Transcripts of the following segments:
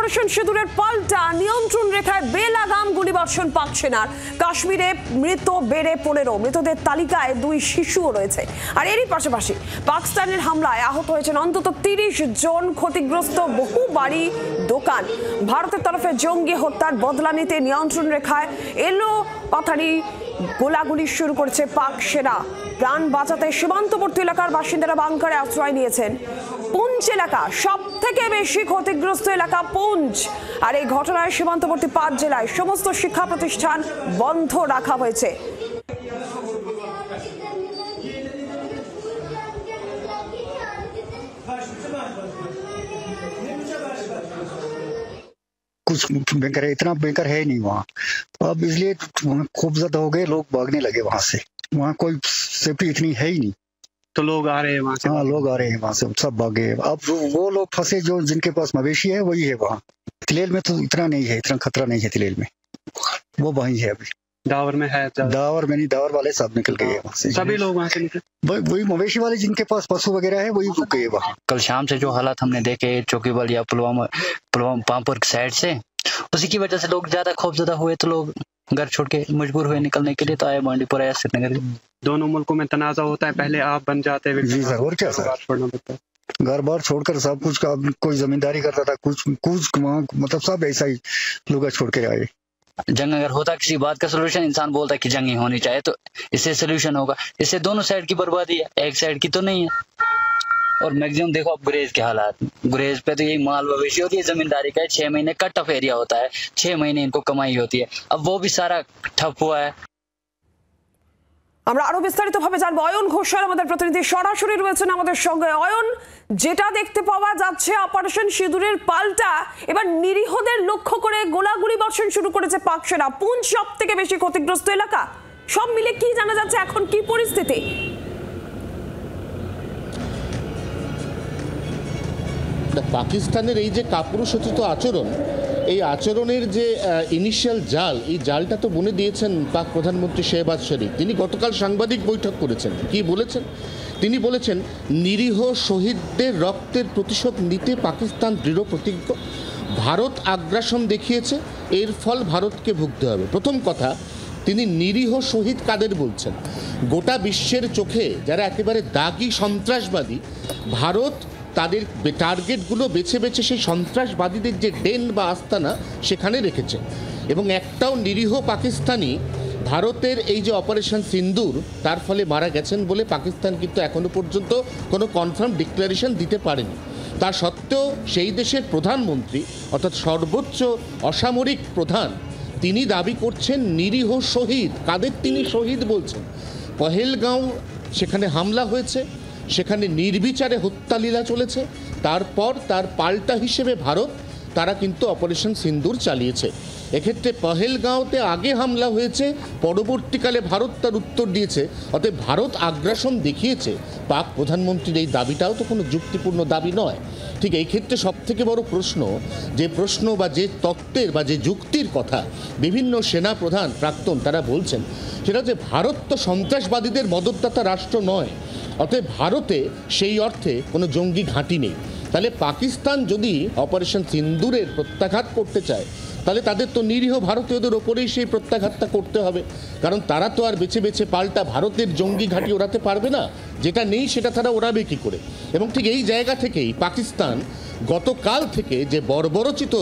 Operation সিঁদুরের পাল্টা নিয়ন্ত্রণ রেখায় বেলাগাম গুলিবর্ষণ পাক সেনার। কাশ্মীরে মৃত বেড়ে 15, মৃতদের তালিকায় 2 শিশুও রয়েছে। আর এরই পাশাপাশি পাকিস্তানের হামলায় আহত হয়েছেন অন্তত 30 জন, ক্ষতিগ্রস্ত বহু বাড়ি, দোকান। ভারতের তরফে জঙ্গি হত্যার বদলা নিতে নিয়ন্ত্রণ রেখায় এলো পাথারি গোলাগুলি শুরু করেছে পাক সেনা। প্রাণ বাঁচাতে সীমান্তবর্তী এলাকার বাসিন্দারা বাংকারে আশ্রয় নিয়েছেন। পুঞ্চ এলাকা সব থেকে বেশি ক্ষতিগ্রস্ত এলাকা পুঞ্চ। আর এই ঘটনায় সীমান্তবর্তী 5 জেলায় সমস্ত শিক্ষা প্রতিষ্ঠান বন্ধ রাখা হয়েছে। कुछ बैंकर है, इतना बैंकर है नहीं वहाँ। अब इसलिए वहाँ खूब ज्यादा हो गए, लोग भागने लगे वहां से। वहाँ कोई सेफ्टी इतनी है ही नहीं, तो लोग आ रहे हैं वहाँ से। हाँ, लोग आ रहे हैं वहाँ से, सब भागे। अब वो लोग फंसे जो जिनके पास मवेशी है वही है वहाँ। तिलेल में तो इतना नहीं है, इतना खतरा नहीं है तिलेल में, वो वही है अभी। दावर में है? दावर में नहीं, दावर वाले सब निकल गए वहाँ से, सभी लोग वहाँ से निकले। वही मवेशी वाले जिनके पास पशु वगैरह है वही रुक गए वहाँ। कल शाम से जो हालात हमने देखे चौकीबल या पुलवामा पामपुर साइड से, उसी की वजह से लोग ज्यादा खौफजदा हुए, तो लोग घर छोड़ के मजबूर हुए निकलने के लिए, तो आए बांडीपुरा या श्रीनगर। दोनों मुल्कों में तनाजा होता है, पहले आप बन जाते हैं। जी सर, और क्या सर, छोड़ना पड़ता है। घर बार छोड़कर सब कुछ का, कोई जमींदारी करता था, कुछ वहाँ मतलब सब ऐसा ही लोग छोड़ के आए। जंग अगर होता किसी बात का सोल्यूशन, इंसान बोलता कि जंग ही होनी चाहिए, तो इससे सोल्यूशन होगा। इससे दोनों साइड की बर्बादी है, एक साइड की तो नहीं है। और मैक्सिमम देखो आप गुरेज के हालात, गुरेज पे तो यही माल मवेशी होती है, जमींदारी का 6 महीने कट ऑफ एरिया होता है, 6 महीने इनको कमाई होती है, अब वो भी सारा ठप हुआ है। আমরা আরো বিস্তারিতভাবে জানবো। অয়ন ঘোষাল আমাদের প্রতিনিধি সরাসরি রয়েছেন আমাদের সঙ্গে। অয়ন, যেটা দেখতে পাওয়া যাচ্ছে অপারেশন সিঁদুরের পাল্টা এবার নিরীহদের লক্ষ্য করে গোলাগুলি বর্ষণ শুরু করেছে পাক সেনা। পুঞ্চ সব থেকে বেশি ক্ষতিগ্রস্ত এলাকা, সব মিলে কি জানা যাচ্ছে, এখন কি পরিস্থিতি? পাকিস্তানের এই যে কাপুরুষোচিত আচরণ, এই আচরণের যে ইনিশিয়াল জাল, এই জালটা তো বুনে দিয়েছেন পাক প্রধানমন্ত্রী শেহবাজ শরীফ। তিনি গতকাল সাংবাদিক বৈঠক করেছেন, কি বলেছেন? তিনি বলেছেন নিরীহ শহীদদের রক্তের প্রতিশোধ নিতে পাকিস্তান দৃঢ় প্রতিজ্ঞ। ভারত আগ্রাসন দেখিয়েছে, এর ফল ভারতকে ভুগতে হবে। প্রথম কথা, তিনি নিরীহ শহীদ কাদের বলছেন? গোটা বিশ্বের চোখে যারা একেবারে দাগি সন্ত্রাসবাদী, ভারত তাদের টার্গেটগুলো বেছে বেছে সেই সন্ত্রাসবাদীদের যে ডেন বা আস্তানা সেখানে রেখেছে। এবং একটাও নিরীহ পাকিস্তানি ভারতের এই যে অপারেশন সিন্দুর তার ফলে মারা গেছেন বলে পাকিস্তান কিন্তু এখনো পর্যন্ত কোনো কনফার্ম ডিক্লারেশন দিতে পারেনি। তা সত্ত্বেও সেই দেশের প্রধানমন্ত্রী, অর্থাৎ সর্বোচ্চ অসামরিক প্রধান, তিনি দাবি করছেন নিরীহ শহীদ। কাদের তিনি শহীদ বলছেন? পহেলগাঁও সেখানে হামলা হয়েছে, সেখানে নির্বিচারে হত্যালীলা চলেছে, তারপর তার পাল্টা হিসেবে ভারত তারা কিন্তু অপারেশন সিন্দুর চালিয়েছে। এক্ষেত্রে পহেলগাঁওতে আগে হামলা হয়েছে, পরবর্তীকালে ভারত তার উত্তর দিয়েছে। অতএব ভারত আগ্রাসন দেখিয়েছে। পাক প্রধানমন্ত্রীর এই দাবিটাও তো কোনো যুক্তিপূর্ণ দাবি নয়। ঠিক এই ক্ষেত্রে সবথেকে বড় প্রশ্ন বা যে তত্ত্বের বা যে যুক্তির কথা বিভিন্ন সেনা প্রধান প্রাক্তন তারা বলছেন, সেটা হচ্ছে ভারত তো সন্ত্রাসবাদীদের মদতদাতা রাষ্ট্র নয়, অতএব ভারতে সেই অর্থে কোনো জঙ্গি ঘাঁটি নেই। তাহলে পাকিস্তান যদি অপারেশন সিন্দুরের প্রত্যাঘাত করতে চায়, তাহলে তাদের তো নিরীহ ভারতীয়দের ওপরেই সেই প্রত্যাঘাতটা করতে হবে, কারণ তারা তো আর বেছে বেছে পাল্টা ভারতের জঙ্গি ঘাঁটি ওড়াতে পারবে না। যেটা নেই সেটা তারা ওড়াবে কী করে? এবং ঠিক এই জায়গা থেকেই পাকিস্তান গতকাল থেকে যে বর্বরচিত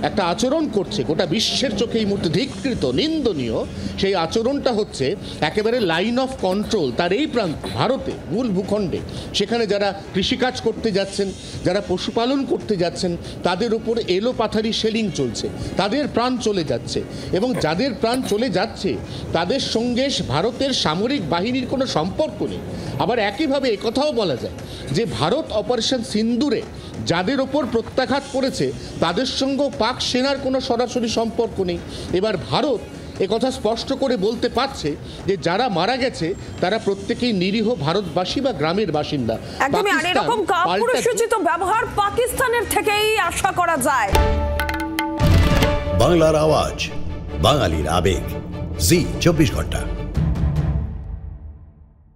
একটা আচরণ করছে, গোটা বিশ্বের চোখে এই মুহূর্তে ধিক্কৃত, নিন্দনীয়, সেই আচরণটা হচ্ছে একেবারে লাইন অফ কন্ট্রোল তার এই প্রান্তে, ভারতে মূল ভূখণ্ডে, সেখানে যারা কৃষিকাজ করতে যাচ্ছেন, যারা পশুপালন করতে যাচ্ছেন, তাদের উপর এলো পাথারি শেলিং চলছে, তাদের প্রাণ চলে যাচ্ছে। এবং যাদের প্রাণ চলে যাচ্ছে তাদের সঙ্গে ভারতের সামরিক বাহিনীর কোনো সম্পর্ক নেই। আবার একইভাবে একথাও বলা যায় যে ভারত অপারেশন সিন্দুরে যাদের ওপর প্রত্যাঘাত করেছে তাদের সঙ্গেও পাক সেনার কোনো সরাসরি সম্পর্ক নেই। এবার ভারত একথা স্পষ্ট করে বলতে পারছে যে যারা মারা গেছে তারা প্রত্যেকেই নিরীহ ভারতবাসী বা গ্রামের বাসিন্দা। একদমই, আর এরকম কাপুরুষোচিত ব্যবহার পাকিস্তানের থেকেই আশা করা যায়। বাংলার আওয়াজ, বাঙালির আবেগ, জি 24 ঘন্টা।